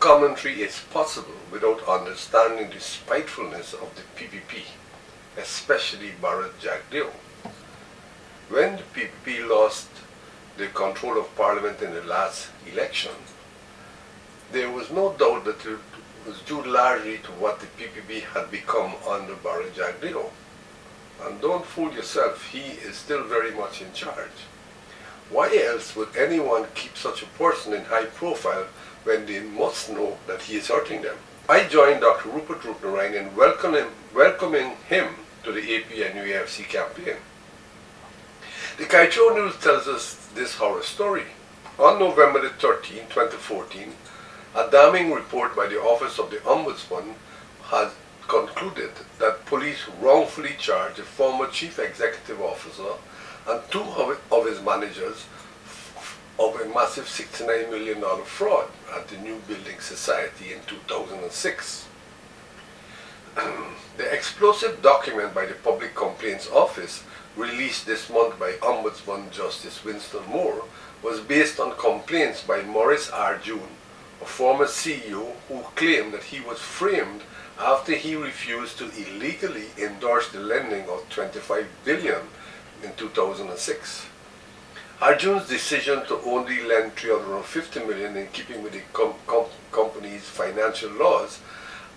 commentary is possible without understanding the spitefulness of the PPP, especially Bharrat Jagdeo. When the PPP lost the control of Parliament in the last election, there was no doubt that it was due largely to what the PPP had become under Bharrat Jagdeo. And don't fool yourself, he is still very much in charge. Why else would anyone keep such a person in high profile when they must know that he is hurting them? I joined Dr. Rupert Rupnarine in welcoming him to the APNU+AFC campaign. The Kaicho News tells us this horror story. On November the 13th, 2014, a damning report by the Office of the Ombudsman has concluded that police wrongfully charged a former chief executive officer and two of his managers of a massive $69 million fraud at the New Building Society in 2006. The explosive document by the Public Complaints Office, released this month by Ombudsman Justice Winston Moore, was based on complaints by Maurice Arjun, a former CEO who claimed that he was framed after he refused to illegally endorse the lending of $25 billion in 2006. Arjun's decision to only lend $350 million in keeping with the company's financial laws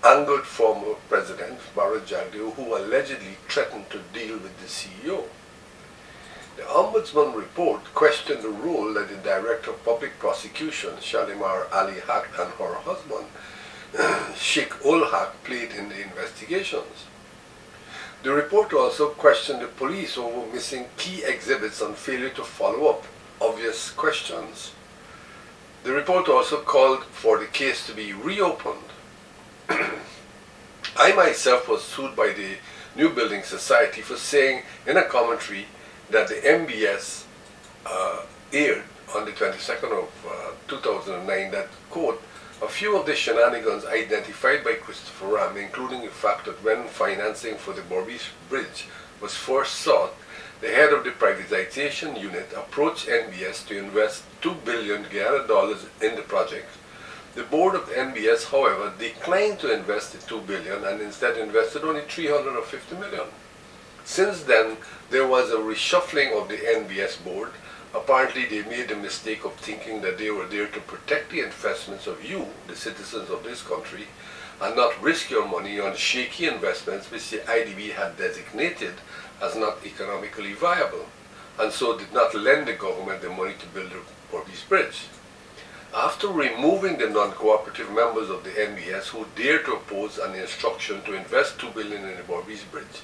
angered former President Bharrat Jagdeo, who allegedly threatened to deal with the CEO. The Ombudsman report questioned the role that the Director of Public Prosecution, Shalimar Ali Haq, and her husband, Sheikh Ul Haq, played in the investigations. The report also questioned the police over missing key exhibits and failure to follow up obvious questions. The report also called for the case to be reopened. I myself was sued by the New Building Society for saying in a commentary that the MBS aired on the 22nd of 2009 that, quote, a few of the shenanigans identified by Christopher Ram, including the fact that when financing for the Berbice Bridge was first sought, the head of the privatization unit approached NBS to invest $2 billion in the project. The board of NBS, however, declined to invest the $2 billion and instead invested only $350 million. Since then, there was a reshuffling of the NBS board. Apparently, they made the mistake of thinking that they were there to protect the investments of you, the citizens of this country, and not risk your money on shaky investments which the IDB had designated as not economically viable, and so did not lend the government the money to build the Berbice Bridge. After removing the non-cooperative members of the NBS who dared to oppose an instruction to invest $2 billion in the Berbice Bridge,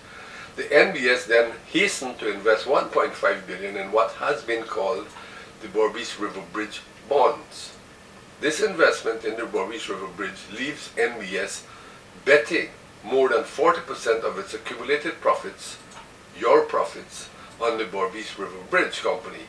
the NBS then hastened to invest $1.5 billion in what has been called the Berbice River Bridge bonds. This investment in the Berbice River Bridge leaves NBS betting more than 40% of its accumulated profits, your profits, on the Berbice River Bridge Company,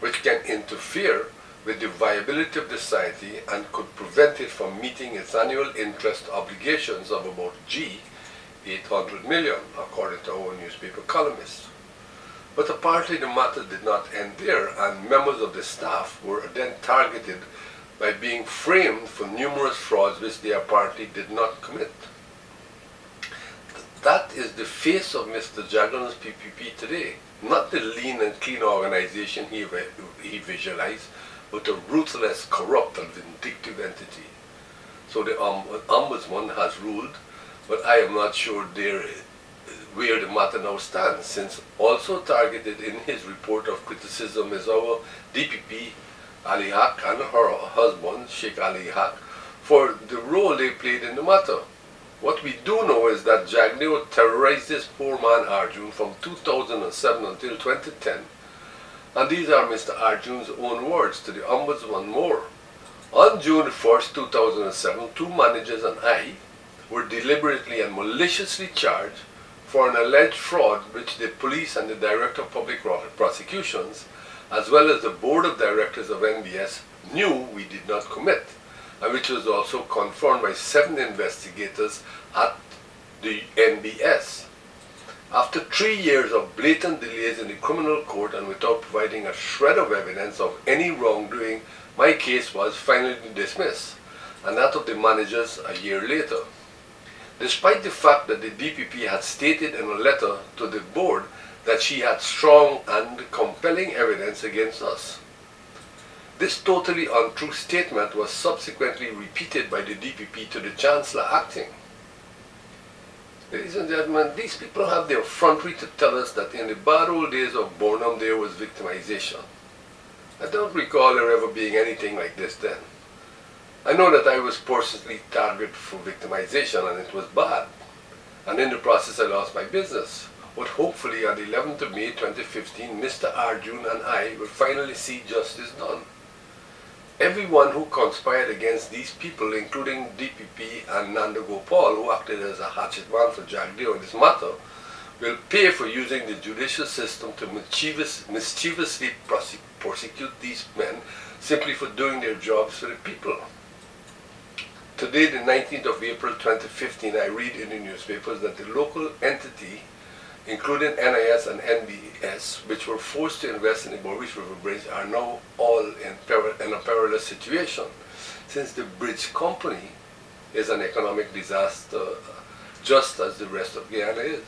which can interfere with the viability of the society and could prevent it from meeting its annual interest obligations of about $800 million, according to our newspaper columnists. But apparently the matter did not end there, and members of the staff were then targeted by being framed for numerous frauds which they apparently did not commit. That is the face of Mr. Jagdon's PPP today, not the lean and clean organization he visualized, but a ruthless, corrupt and vindictive entity. So the Ombudsman has ruled, but I am not sure where the matter now stands, since also targeted in his report of criticism is our DPP Ali Haq and her husband Sheikh Ali Haq for the role they played in the matter. What we do know is that Jagdeo terrorized this poor man Arjun from 2007 until 2010, and these are Mr. Arjun's own words to the Ombudsman Moore. On June 1st, 2007, two managers and I were deliberately and maliciously charged for an alleged fraud which the police and the Director of Public Prosecutions, as well as the Board of Directors of NBS, knew we did not commit, and which was also confirmed by 7 investigators at the NBS. After 3 years of blatant delays in the criminal court and without providing a shred of evidence of any wrongdoing, my case was finally dismissed. and that of the managers a year later, despite the fact that the DPP had stated in a letter to the board that she had strong and compelling evidence against us. This totally untrue statement was subsequently repeated by the DPP to the Chancellor acting. Ladies and gentlemen, these people have the effrontery to tell us that in the bad old days of Bonham there was victimization. I don't recall there ever being anything like this then. I know that I was personally targeted for victimization and it was bad. And in the process I lost my business. But hopefully on the 11th of May 2015, Mr. Arjun and I will finally see justice done. Everyone who conspired against these people, including DPP and Nanda Gopal, who acted as a hatchet man for Jagdeo in this matter, will pay for using the judicial system to mischievously prosecute these men simply for doing their jobs for the people. Today, the 19th of April 2015, I read in the newspapers that the local entity, including NIS and NBS, which were forced to invest in the Boris River Bridge, are now all in a perilous situation, since the bridge company is an economic disaster, just as the rest of Guyana is.